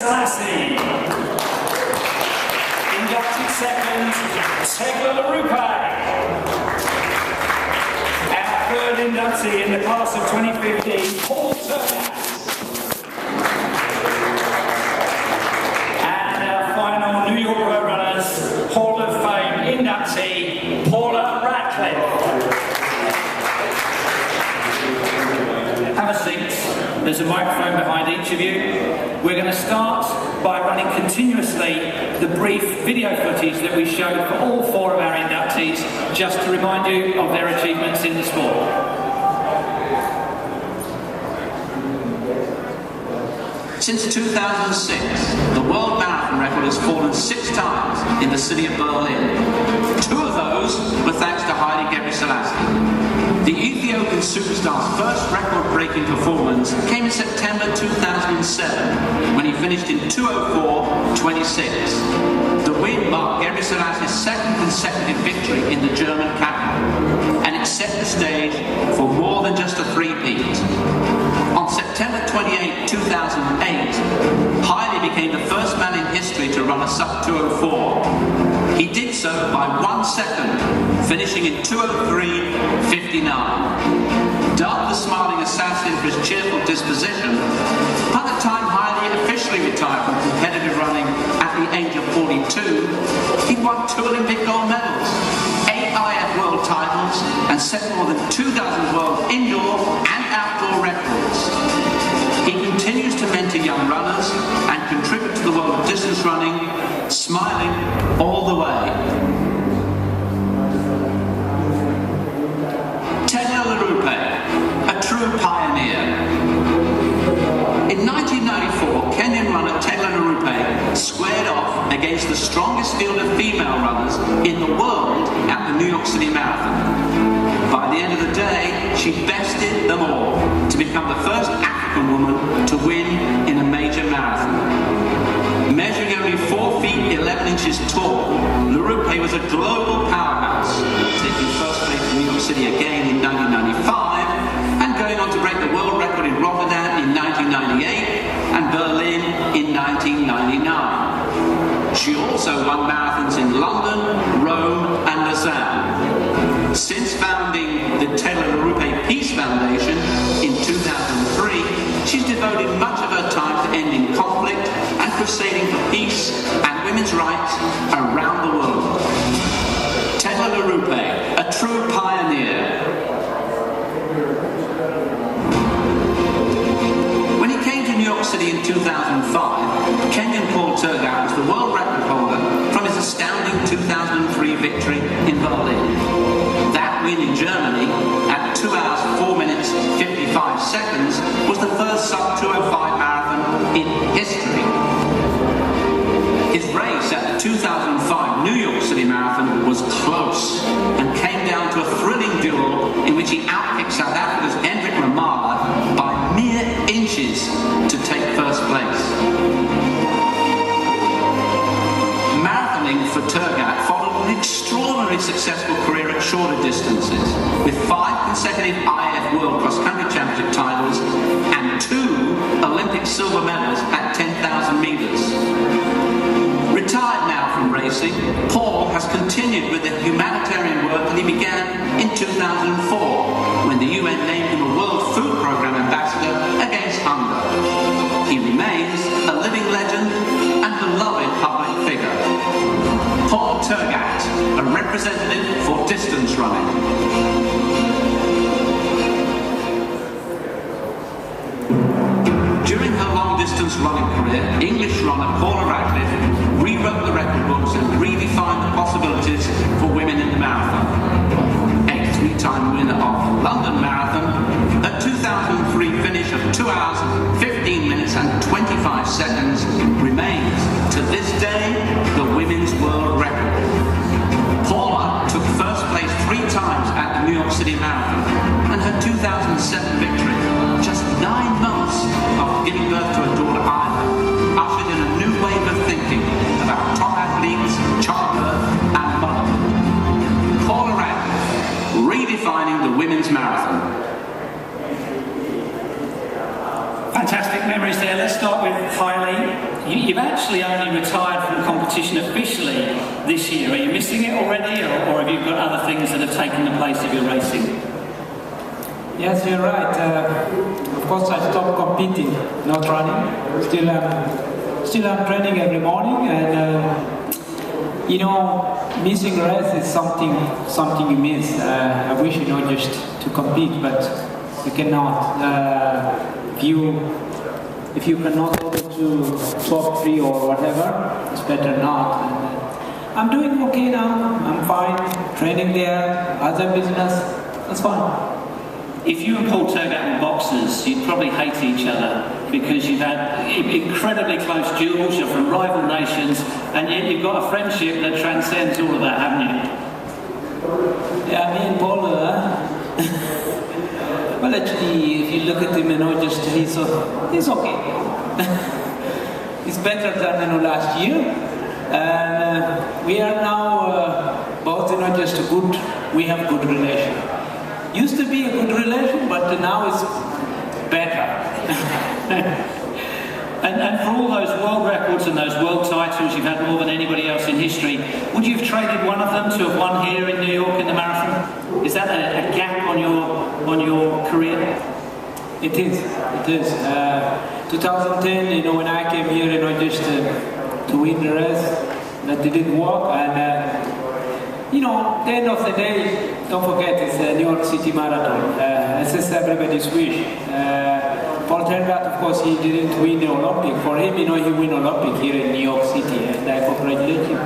Gebrselassie. Inducted second, Tegla Loroupe. Our third inductee in the class of 2015, Paula Radcliffe. And our final New York Road Runners Hall of Fame inductee, Paula Radcliffe. Have a seat. There's a microphone behind each of you. We're going to start by running continuously the brief video footage that we showed for all four of our inductees, just to remind you of their achievements in the sport. Since 2006, the world marathon record has fallen 6 times in the city of Berlin. 2 of those were thanks to Haile Gebrselassie. The Ethiopian superstar's first record-breaking performance came in September 2007, when he finished in 2:04.26. The win marked Gebrselassie' second consecutive victory in the German capital, and it set the stage for more than just a three-peat. On September 28, 2008, Haile became the first man in history to run a sub-2:04. He did so by 1 second, finishing in 2:03.59. Dubbed the smiling assassin for his cheerful disposition, by the time Haile officially retired from competitive running at the age of 42, he'd won 2 Olympic gold medals, 8 IF world titles, and set more than 24 world indoor and outdoor records. He continues to mentor young runners and contribute to the world of distance running, smiling all the way. Tegla Loroupe, a true pioneer. In 1994, Kenyan runner Tegla Loroupe squared off against the strongest field of female runners in the world at the New York City Marathon. By the end of the day, she bested them all to become the first African woman to win in a major marathon. Measuring only 4 feet 11 inches tall, Loroupe was a global powerhouse, taking first place in New York City again in 1995, and going on to break the world record in Rotterdam in 1998 and Berlin in 1999. She also won marathons in London, Rome and Lausanne. Since founding the Tegla Loroupe Peace Foundation in 2003, she's devoted much of her time to ending conflict and crusading for peace and women's rights around the world. Tegla Loroupe, a true pioneer. When he came to New York City in 2005, Kenyan Tergat was the world record holder from his astounding 2003 victory in Berlin. That win in Germany at 2 hours 4 minutes 55 seconds was the first sub-2:05 marathon in history. His race at the 2005 New York City Marathon was close and came down to a thrilling duel in which he outkicked South Africa's Hendrik Ramala by mere inches to take first place. Marathoning for Tergat followed an extraordinarily successful career at shorter distances, with 5 consecutive IF World Cross Country Championship titles and 2 Olympic silver medals at 10,000 meters. Retired now from racing, Paul has continued with the humanitarian work that he began in 2004, when the UN named him a World Food Programme Ambassador against hunger. He remains a living legend and beloved public figure. Paula Tergat, a representative for distance running. During her long-distance running career, English runner Paula Radcliffe rewrote the record books and redefined the possibilities for women in the marathon. A 3-time winner of the London Marathon, a 2003 finish of 2 hours, 15 minutes and 25 seconds remains, to this day, the women's world record. Paula took first place 3 times at the New York City Marathon, and her 2007 victory, just 9 months after giving birth to her daughter Ida, ushered in a new wave of thinking about top athletes, childbirth and motherhood. Paula Radcliffe, redefining the women's marathon. Fantastic memories there. Let's start with Haile. You've actually only retired from competition officially this year. Are you missing it already, or have you got other things that have taken the place of your racing? Yes, you're right. Of course, I stopped competing, not running. Still I'm training every morning, and you know, missing race is something you miss. I wish, you know, just to compete, but you cannot. If you cannot go to top 3 or whatever, it's better not. And, I'm doing okay now. I'm fine. Training there, other business. That's fine. If you and Paul Tergat were boxers, you'd probably hate each other because you've had incredibly close duels, you're from rival nations, and yet you've got a friendship that transcends all of that, haven't you? Yeah, me and Paul, well, actually, if you look at him, you know, just he's okay. He's better than, you know, last year, and we are now both, you know, just we have good relation. Used to be a good relation, but now it's better. and for all those world records and those world titles, you've had more than anybody else in history. Would you have traded one of them to have won here in New York in the marathon? Is that a gap on your career? It is. 2010, you know, when I came here, you know, just to win the race, that didn't work, and you know, at the end of the day, don't forget, it's the New York City Marathon. It's just everybody's wish. Paul Tergat, of course, he didn't win the Olympic. For him, you know, he won Olympic here in New York City, and I congratulate him.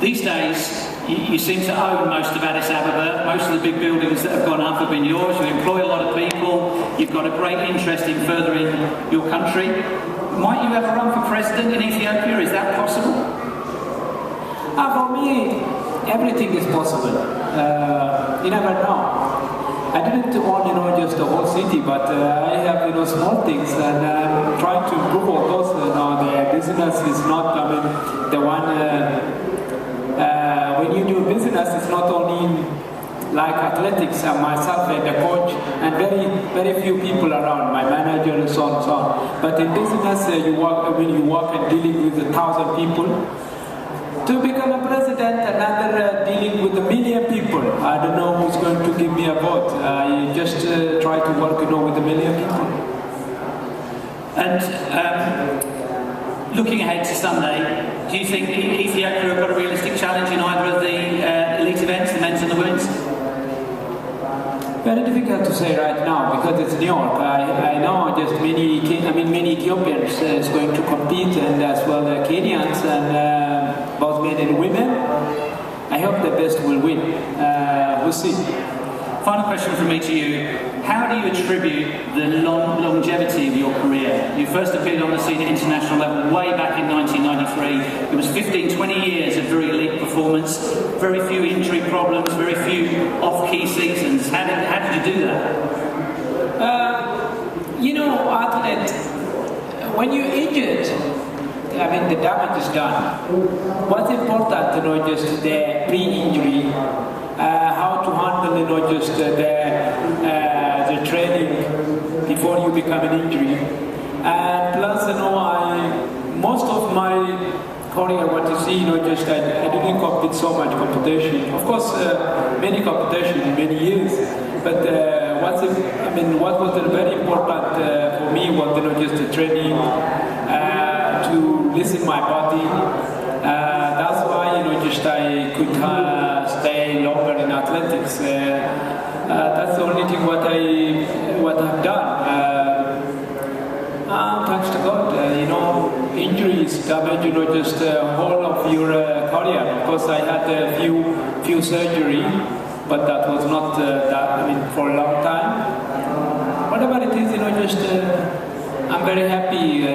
These days, you seem to own most of Addis Ababa. Most of the big buildings that have gone up have been yours. You employ a lot of people. You've got a great interest in furthering your country. Might you ever run for president in Ethiopia? Is that possible? For me, everything is possible. You never know. I didn't own, you know, just the whole city, but I have, you know, small things, and I'm trying to improve all those. You know, the business is not, I mean, the one. When you do business, it's not only like athletics and myself and the coach and very few people around, my manager and so on and so on. But in business, you work and dealing with 1,000 people. To become a president, another dealing with 1 million people. I don't know who's going to give me a vote. I just try to work, you know, with 1 million people. And looking ahead to Sunday, do you think Ethiopia have got a realistic challenge in either of the elite events, the men's and the women's? Very difficult to say right now because it's New York. I know just many Ethiopians is going to compete, and as well the Kenyans, and both men and women. I hope the best will win. We'll see. Final question from me to you. How do you attribute the longevity of your career? You first appeared on the scene at international level way back in 1993. It was 15, 20 years of very elite performance, very few injury problems, very few off-key seasons. How did you do that? You know, athlete, when you're injured, I mean, the damage is done. What's important, you know, just the pre-injury, how to handle, you know, just the training before you become an injury. And plus, you know, most of my career, what you see, you know, just I didn't compete so much competition. Of course, many competition in many years, but what was very important for me was, you know, just the training, to listen my body. That's why, you know, just I could stay longer in athletics. That's the only thing what I've done. Thanks to God, you know, injuries damage, you know, just whole of your career. Of course, I had a few surgery, but that was not for a long time. Whatever it is, you know, just I'm very happy.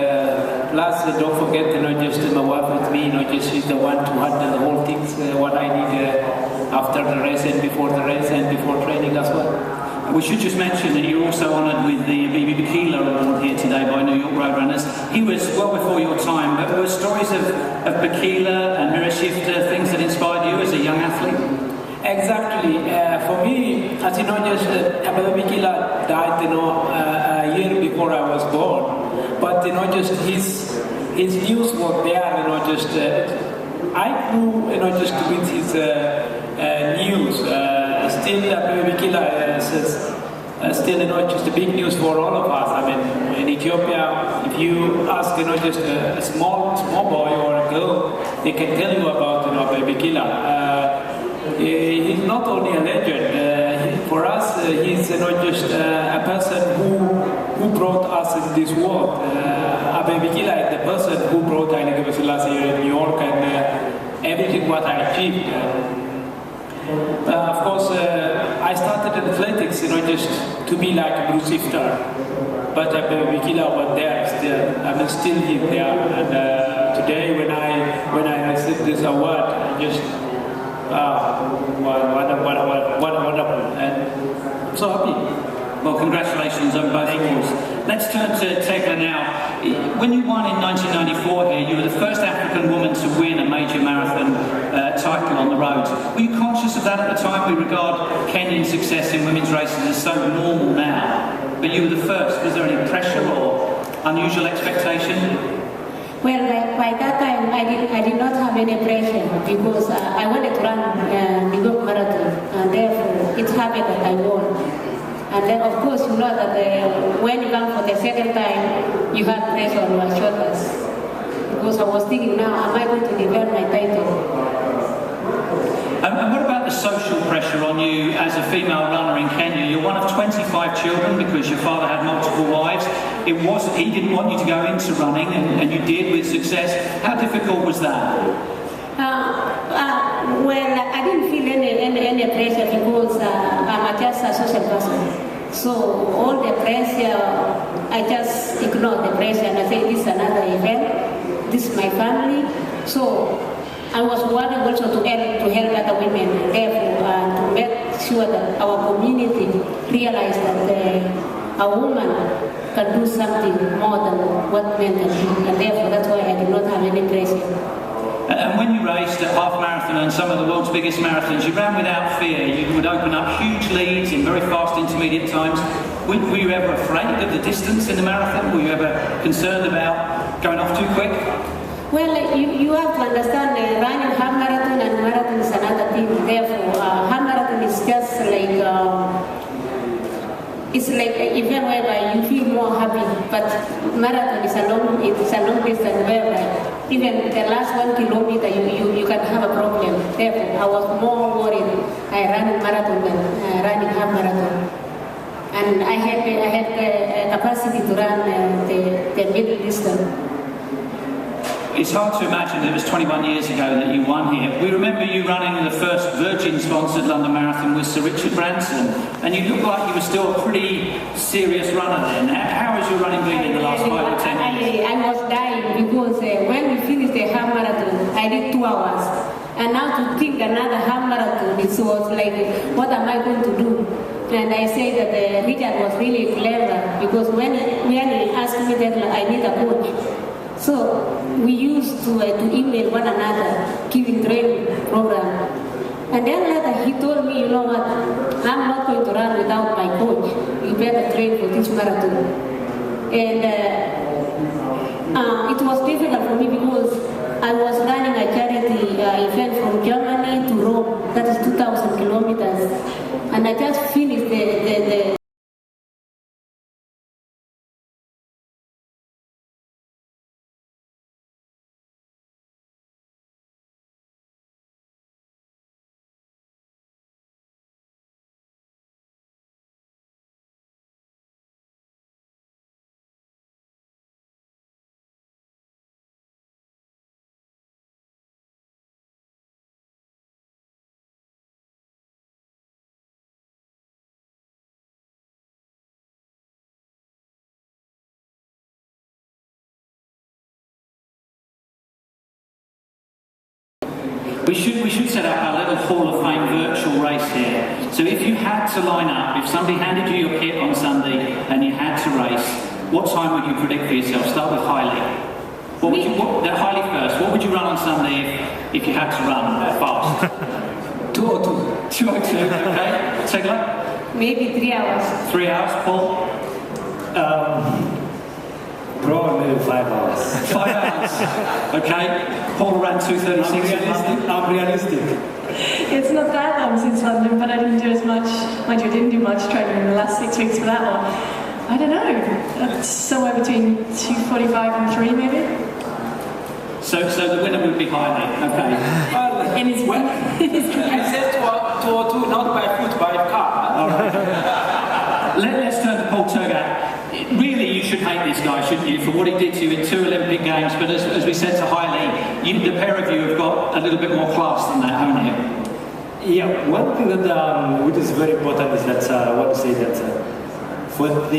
Plus, don't forget, you know, just my wife with me, you know, just she's the one to handle the whole things, what I need after the race and before the race and before training as well. We should just mention that you're also honoured with the Bibi Bikila Award here today by New York Roadrunners. He was well before your time, but were stories of Bikila and Mira Shifter things that inspired you as a young athlete? Exactly. For me, as you know, just Bibi Bikila died, you know, a year before I was born. But just his news was there. I grew just with his news. Still, Haile Gebrselassie is still just a big news for all of us. I mean, in Ethiopia, if you ask just a small boy or a girl, they can tell you about Haile Gebrselassie. He's not only a legend. For us, he's just a person who brought us in this world. Haile Gebrselassie is the person who brought Haile Gebrselassie here in New York and everything what I achieved. Of course, I started in athletics, just to be like a Bruce Iftar. But Haile Gebrselassie was there still. I'm still there. And today, when I received this award, what a wonderful, and I'm so happy. Well, congratulations on both awards. Let's turn to Tegla now. When you won in 1994 here, you were the first African woman to win a major marathon title on the road. Were you conscious of that at the time? We regard Kenyan success in women's races as so normal now, but you were the first. Was there any pressure or unusual expectation? Well, by that time, I did not have any pressure because I wanted to run the New York Marathon, and therefore it happened that I won. And then, of course, you know that when you come for the second time, you have pressure on your shoulders. Because I was thinking, now, am I going to defend my title? And what about the social pressure on you as a female runner in Kenya? You're one of 25 children because your father had multiple wives. He didn't want you to go into running, and you did with success. How difficult was that? Well, I didn't feel any pressure because I'm just a social person. So all the pressure, I just ignore the pressure and I say this is another event, this is my family. So I was wanting also to help other women, and therefore to make sure that our community realize that a woman can do something more than what men can do, and therefore that's why I did not have any pressure. And when you raced at half marathon and some of the world's biggest marathons, you ran without fear. You would open up huge leads in very fast intermediate times. Were you ever afraid of the distance in the marathon? Were you ever concerned about going off too quick? Well, you have to understand running half marathon and marathon is another thing. Therefore, half marathon is just like it's like an event whereby you feel more happy, but marathon is a long distance whereby even the last 1 kilometer you can have a problem. Therefore, I was more worried running marathon than running half marathon. And I had the capacity to run the middle distance. It's hard to imagine it was 21 years ago that you won here. We remember you running the first Virgin-sponsored London Marathon with Sir Richard Branson, and you looked like you were still a pretty serious runner then. How has your running been in the last 5 or 10 years? I was dying because when we finished the half marathon, I did 2 hours. And now to think another half marathon, it was like, what am I going to do? And I say that Richard was really clever because when he asked me that I need a coach. So we used to email one another, giving training program. And then later he told me, you know what, I'm not going to run without my coach. You better train for this marathon. And it was difficult for me because I was running a charity event from Germany to Rome. That is 2,000 kilometers. And I just finished the We should set up our little Hall of Fame virtual race here. So if you had to line up, if somebody handed you your kit on Sunday and you had to race, what time would you predict for yourself? Start with Haile. Haile first. What would you run on Sunday if you had to run fast? 2:02. 2:02, okay. Tegla? maybe 3 hours. 3 hours, Paul? Probably maybe 5 hours. 5 hours. Okay. Paula ran 2:36. I'm realistic. It's not that long since London, but I didn't do as much. Mind you, I didn't do much training in the last 6 weeks for that one. I don't know. It's somewhere between 2:45 and 3 maybe. So the winner would be Haile. Okay. Well, In his well, I said 202, not by foot, by car. Let's turn to Paul Tergat. Really, you should hate this guy, shouldn't you, for what he did to you in 2 Olympic Games. But as we said to Haile, the pair of you have got a little bit more class than that, haven't you? Yeah, one thing that which is very important is that I want to say that for the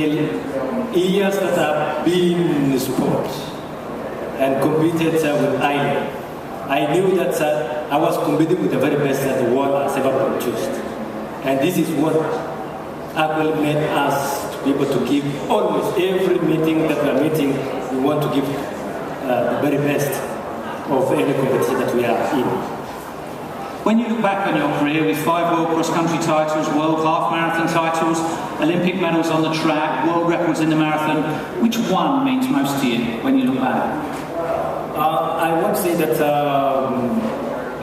years that I've been in sports and competed with Haile, I knew that I was competing with the very best that the world has ever produced. And this is what Apple made us to be able to give always, every meeting that we are meeting, we want to give the very best of any competition that we are in. When you look back on your career with 5 world cross-country titles, world half-marathon titles, Olympic medals on the track, world records in the marathon, which one means most to you when you look back? I want to say that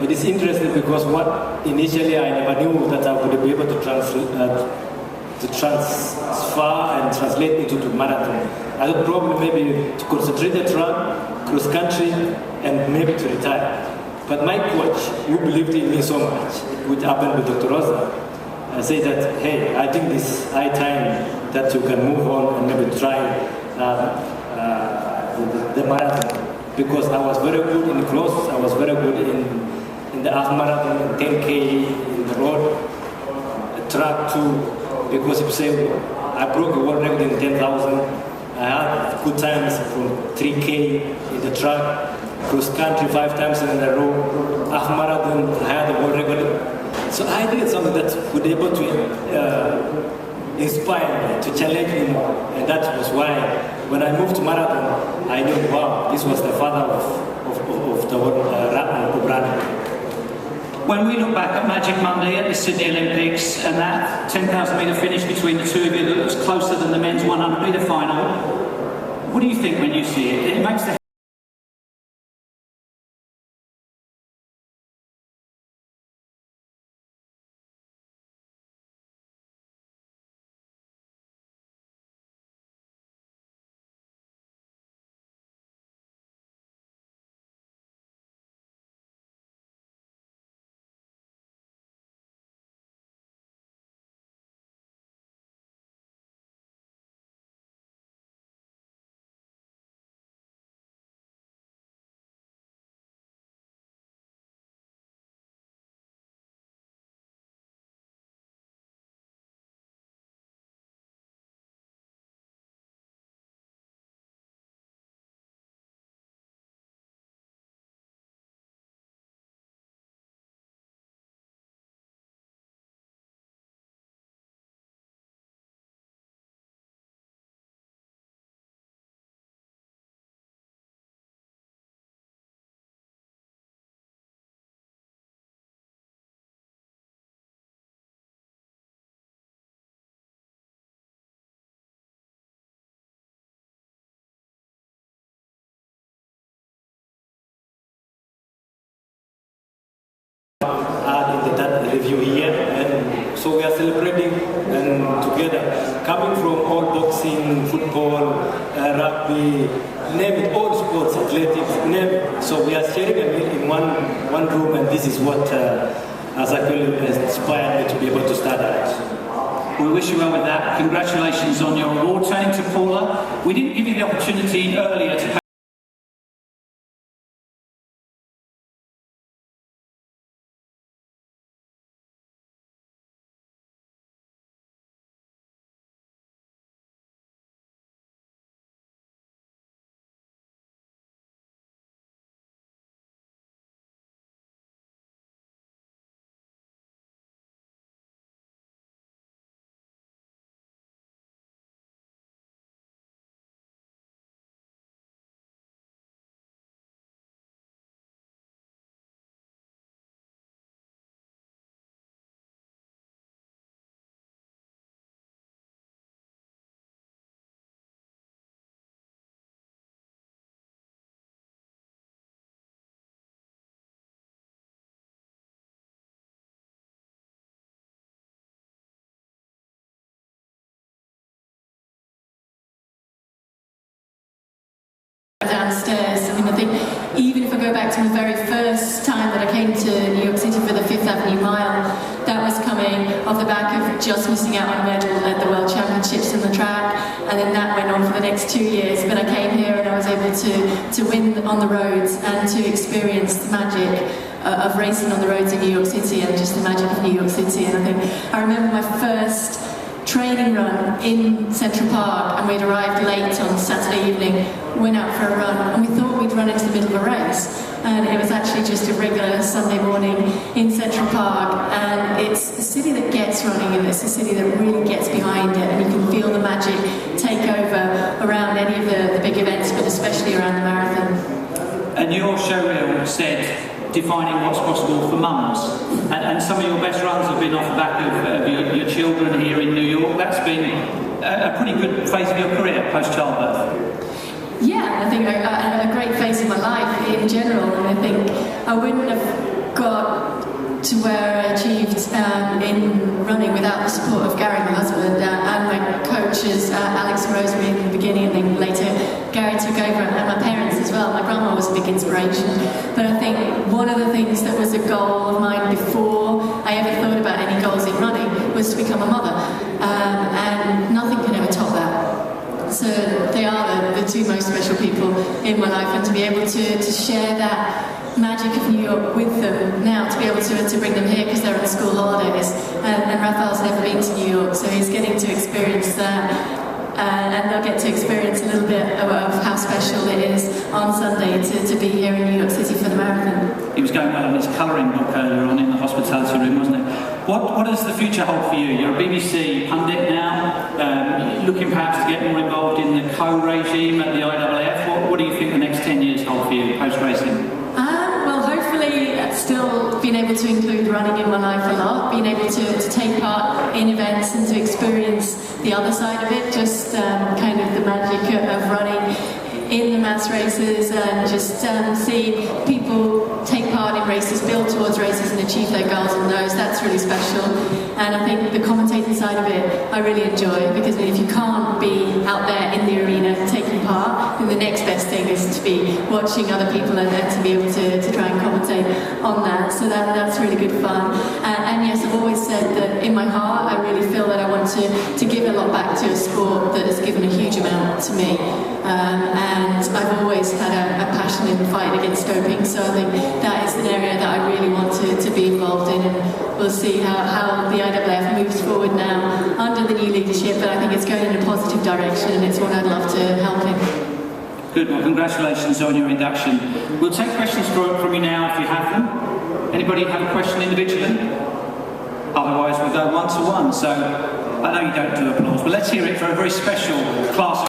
it is interesting because what initially I never knew that I would be able to transfer and translate into the marathon. I thought probably maybe to concentrate the track, cross-country, and maybe to retire. But my coach, who believed in me so much, which happened with Dr. Rosa, said that, hey, I think this high time that you can move on and maybe try the marathon. Because I was very good in the cross, I was very good in the half marathon, 10K, in the road, track too. Because if you say, I broke the world record in 10,000, I had good times from 3K in the track, cross country 5 times in a row, half marathon, I had the world record. So I did something that would be able to inspire me, to challenge me more. And that was why when I moved to marathon, I knew, wow, this was the father of the whole running. When we look back at Magic Monday at the Sydney Olympics and that 10,000 metre finish between the two of you that was closer than the men's 100 metre final, what do you think when you see it? It makes the that review here, and so we are celebrating and together, coming from all boxing, football, rugby, name it, all sports, athletics, name it. So we are sharing a meal in one room, and this is what has actually inspired me to be able to start that. We wish you well with that. Congratulations on your award. Turning to Paula, we didn't give you the opportunity earlier to from the very first time that I came to New York City for the Fifth Avenue Mile. That was coming off the back of just missing out on a medal at the World Championships on the track, and then that went on for the next 2 years. But I came here and I was able to win on the roads and to experience the magic of racing on the roads in New York City and just the magic of New York City. And I remember my first training run in Central Park, and we'd arrived late on Saturday evening, went out for a run, and we thought we'd run into the middle of a race, and it was actually just a regular Sunday morning in Central Park. And it's a city that gets running, and it's a city that really gets behind it, and you can feel the magic take over around any of the big events, but especially around the marathon. And your showreel said defining what's possible for mums, and some of your best runs have been off the back of your children here in New York. That's been a pretty good phase of your career post-childbirth. Yeah, I think a great phase of my life in general, and I think I wouldn't have got to where I achieved in running without the support of Gary, my husband, and my coaches, Alex and Rosemary in the beginning, and then later Gary took over, and my parents as well. My grandma was a big inspiration. But I think one of the things that was a goal of mine before I ever thought about any goals in running was to become a mother, and nothing can ever top that. So they are the two most special people in my life, and to be able to share that magic of New York with them now, to be able to bring them here because they're on school holidays, and Raphael's never been to New York, so he's getting to experience that. And they'll get to experience a little bit of how special it is on Sunday to be here in New York City for the marathon. He was going well on his colouring book earlier on in the hospitality room, wasn't he? What does the future hold for you? You're a BBC pundit now, looking perhaps to get more involved in the co-regime at the IAAF. What do you think the next 10 years hold for you post-racing? Well, hopefully still being able to include running in my life a lot, being able to take part in events and to experience the other side of it, just kind of the magic of running in the mass races, and just see people take part in races, build towards races and achieve their goals in those. That's really special. And I think the commentating side of it I really enjoy, because if you can't be out there in the arena taking part, then the next best thing is to be watching other people and then to be able to try and commentate on that. So that's really good fun. And yes, I've always said that in my heart I really feel that I want to give a lot back to a sport that has given a huge amount to me. And I've always had a passion in the fight against doping, so I think that is an area that I really want to be involved in, and we'll see how the IAAF moves forward now under the new leadership, but I think it's going in a positive direction, and it's one I'd love to help in. Good, well congratulations on your induction. We'll take questions from you now if you have them. Anybody have a question individually? Otherwise we'll go one-to-one, so I know you don't do applause, but let's hear it for a very special class.